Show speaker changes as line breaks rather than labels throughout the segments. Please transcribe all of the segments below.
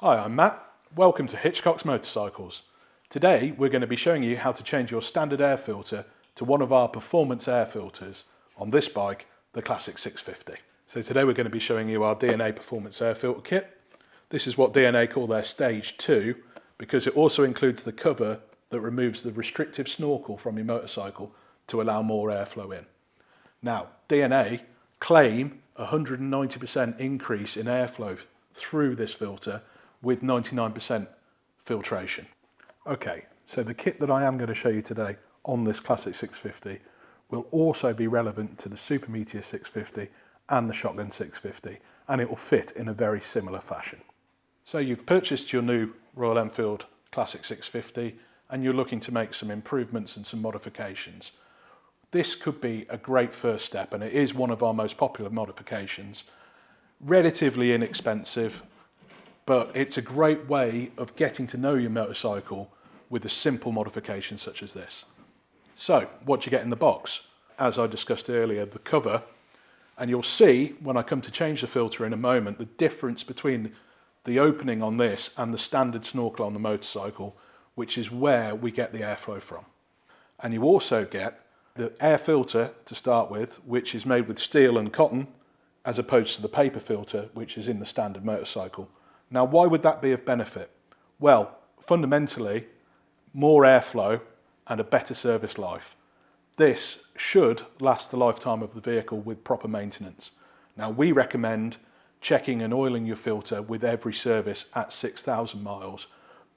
Hi, I'm Matt. Welcome to Hitchcocks Motorcycles. Today we're going to be showing you how to change your standard air filter to one of our performance air filters on this bike, the Classic 650. So today we're going to be showing you our DNA performance air filter kit. This is what DNA call their stage 2 because it also includes the cover that removes the restrictive snorkel from your motorcycle to allow more airflow in. Now, DNA claim a 190% increase in airflow through this filter with 99% filtration. Okay, so the kit that I am going to show you today on this Classic 650 will also be relevant to the Super Meteor 650 and the Shotgun 650, and it will fit in a very similar fashion. So you've purchased your new Royal Enfield Classic 650 and you're looking to make some improvements and some modifications. This could be a great first step, and it is one of our most popular modifications. Relatively inexpensive, but it's a great way of getting to know your motorcycle with a simple modification such as this. So, what do you get in the box? As I discussed earlier, the cover, and you'll see when I come to change the filter in a moment, the difference between the opening on this and the standard snorkel on the motorcycle, which is where we get the airflow from. And you also get the air filter to start with, which is made with steel and cotton, as opposed to the paper filter, which is in the standard motorcycle. Now, why would that be of benefit? Well, fundamentally, more airflow and a better service life. This should last the lifetime of the vehicle with proper maintenance. Now, we recommend checking and oiling your filter with every service at 6,000 miles,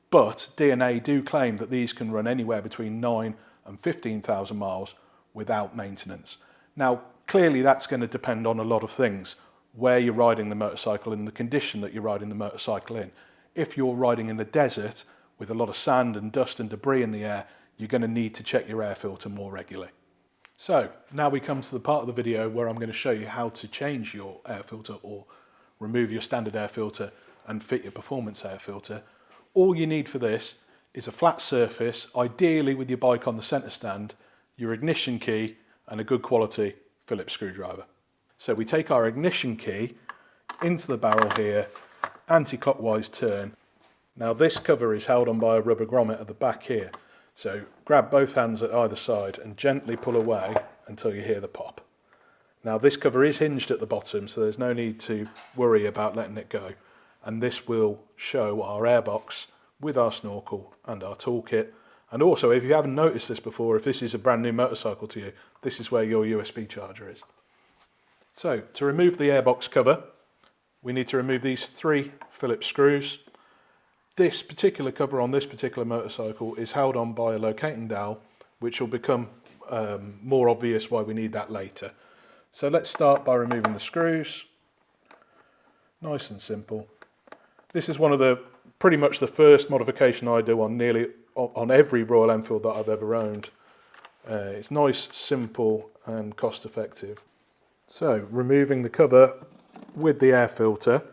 but DNA do claim that these can run anywhere between 9 and 15,000 miles without maintenance. Now, clearly that's going to depend on a lot of things. Where you're riding the motorcycle and the condition that you're riding the motorcycle in. If you're riding in the desert with a lot of sand and dust and debris in the air, you're going to need to check your air filter more regularly. So now we come to the part of the video where I'm going to show you how to change your air filter or remove your standard air filter and fit your performance air filter. All you need for this is a flat surface, ideally with your bike on the center stand, your ignition key and a good quality Phillips screwdriver. So we take our ignition key into the barrel here, anti-clockwise turn. Now this cover is held on by a rubber grommet at the back here. So grab both hands at either side and gently pull away until you hear the pop. Now this cover is hinged at the bottom, so there's no need to worry about letting it go. And this will show our airbox with our snorkel and our toolkit. And also, if you haven't noticed this before, if this is a brand new motorcycle to you, this is where your USB charger is. So, to remove the airbox cover, we need to remove these 3 Phillips screws. This particular cover on this particular motorcycle is held on by a locating dowel, which will become more obvious why we need that later. So let's start by removing the screws. Nice and simple. This is one of the, pretty much the first modification I do on every Royal Enfield that I've ever owned. It's nice, simple and cost effective. So, removing the cover with the air filter,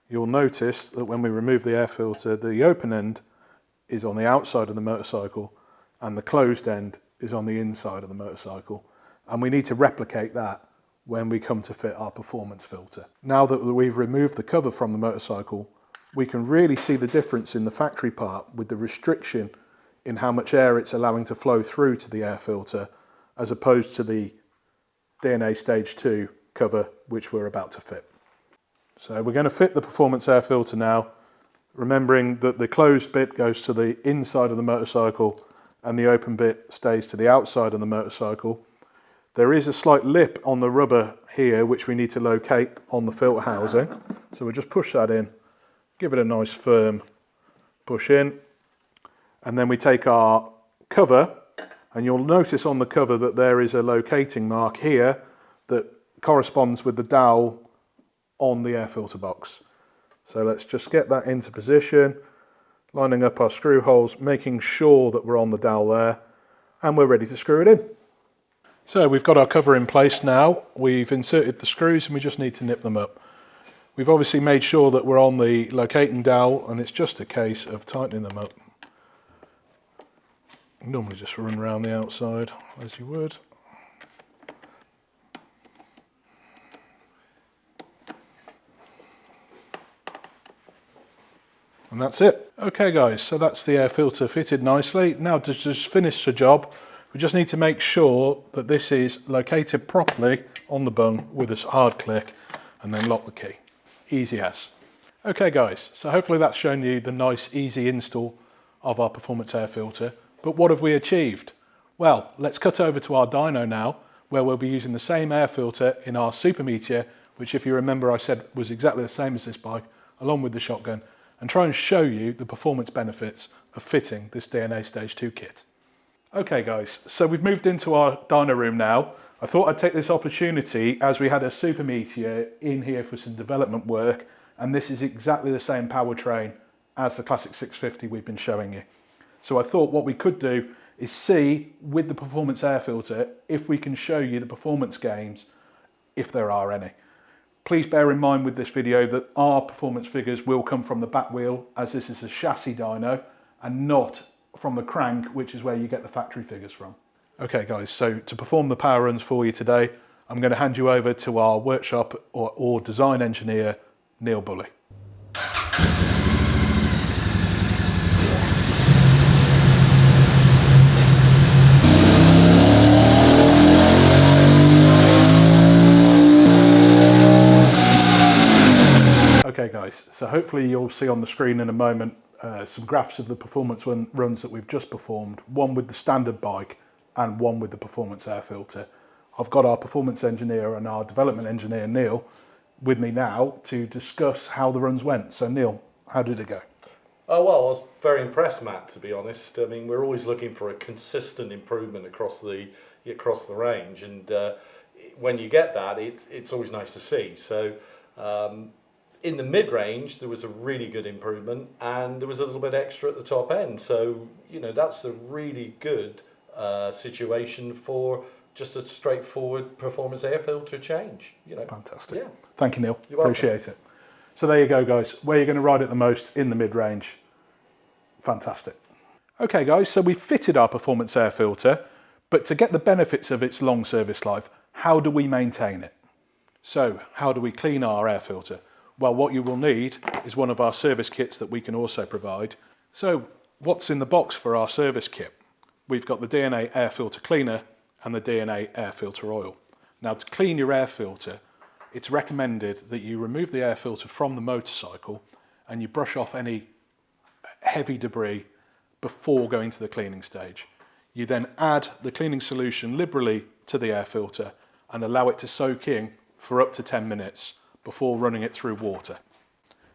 you'll notice that when we remove the air filter, the open end is on the outside of the motorcycle and the closed end is on the inside of the motorcycle. And we need to replicate that when we come to fit our performance filter. Now that we've removed the cover from the motorcycle, we can really see the difference in the factory part with the restriction in how much air it's allowing to flow through to the air filter, as opposed to the DNA stage 2 cover which we're about to fit. So we're going to fit the performance air filter now, remembering that the closed bit goes to the inside of the motorcycle and the open bit stays to the outside of the motorcycle. There is a slight lip on the rubber here which we need to locate on the filter housing, so we'll just push that in, give it a nice firm push in, and then we take our cover. And you'll notice on the cover that there is a locating mark here that corresponds with the dowel on the air filter box. So let's just get that into position, lining up our screw holes, making sure that we're on the dowel there, and we're ready to screw it in. So we've got our cover in place now. We've inserted the screws and we just need to nip them up. We've obviously made sure that we're on the locating dowel, and it's just a case of tightening them up. Normally just run around the outside as you would. And that's it. Okay guys, so that's the air filter fitted nicely. Now to just finish the job, we just need to make sure that this is located properly on the bung with a hard click and then lock the key. Easy as. Okay guys, so hopefully that's shown you the nice easy install of our performance air filter. But what have we achieved? Well, let's cut over to our dyno now, where we'll be using the same air filter in our Super Meteor, which if you remember I said was exactly the same as this bike, along with the shotgun, and try and show you the performance benefits of fitting this DNA Stage 2 kit. Okay guys, so we've moved into our dyno room now. I thought I'd take this opportunity as we had a Super Meteor in here for some development work, and this is exactly the same powertrain as the Classic 650 we've been showing you. So I thought what we could do is see with the performance air filter if we can show you the performance gains, if there are any. Please bear in mind with this video that our performance figures will come from the back wheel, as this is a chassis dyno, and not from the crank, which is where you get the factory figures from. Okay guys, so to perform the power runs for you today, I'm going to hand you over to our workshop or design engineer, Neil Bully. Okay guys, so hopefully you'll see on the screen in a moment some graphs of the performance runs that we've just performed, one with the standard bike and one with the performance air filter. I've got our performance engineer and our development engineer, Neil, with me now to discuss how the runs went. So Neil, how did it go?
Oh, well, I was very impressed, Matt, to be honest. I mean, we're always looking for a consistent improvement across the range, and when you get that, it's always nice to see. So in the mid-range, there was a really good improvement, and there was a little bit extra at the top end. So, you know, that's a really good situation for just a straightforward performance air filter change. You know.
Fantastic.
Yeah.
Thank you, Neil.
You're welcome.
Appreciate it. So there you go, guys. Where you're going to ride it the most in the mid-range. Fantastic. Okay, guys, so we fitted our performance air filter, but to get the benefits of its long service life, how do we maintain it? So how do we clean our air filter? Well, what you will need is one of our service kits that we can also provide. So what's in the box for our service kit? We've got the DNA air filter cleaner and the DNA air filter oil. Now, to clean your air filter, it's recommended that you remove the air filter from the motorcycle and you brush off any heavy debris before going to the cleaning stage. You then add the cleaning solution liberally to the air filter and allow it to soak in for up to 10 minutes before running it through water.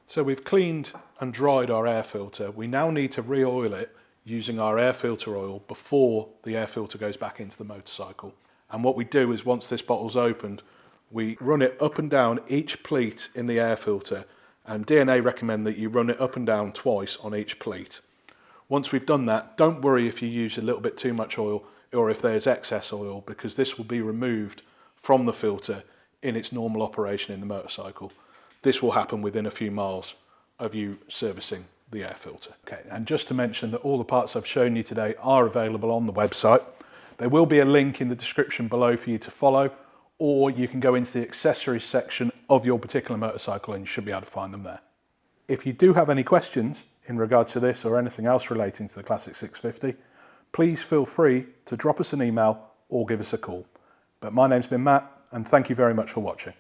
So we've cleaned and dried our air filter. We now need to re-oil it using our air filter oil before the air filter goes back into the motorcycle. And what we do is once this bottle's opened, we run it up and down each pleat in the air filter, and DNA recommend that you run it up and down twice on each pleat. Once we've done that, don't worry if you use a little bit too much oil or if there's excess oil, because this will be removed from the filter in its normal operation in the motorcycle. This will happen within a few miles of you servicing the air filter. Okay, and just to mention that all the parts I've shown you today are available on the website. There will be a link in the description below for you to follow, or you can go into the accessories section of your particular motorcycle and you should be able to find them there. If you do have any questions in regards to this or anything else relating to the Classic 650, please feel free to drop us an email or give us a call. But my name's been Matt, and thank you very much for watching.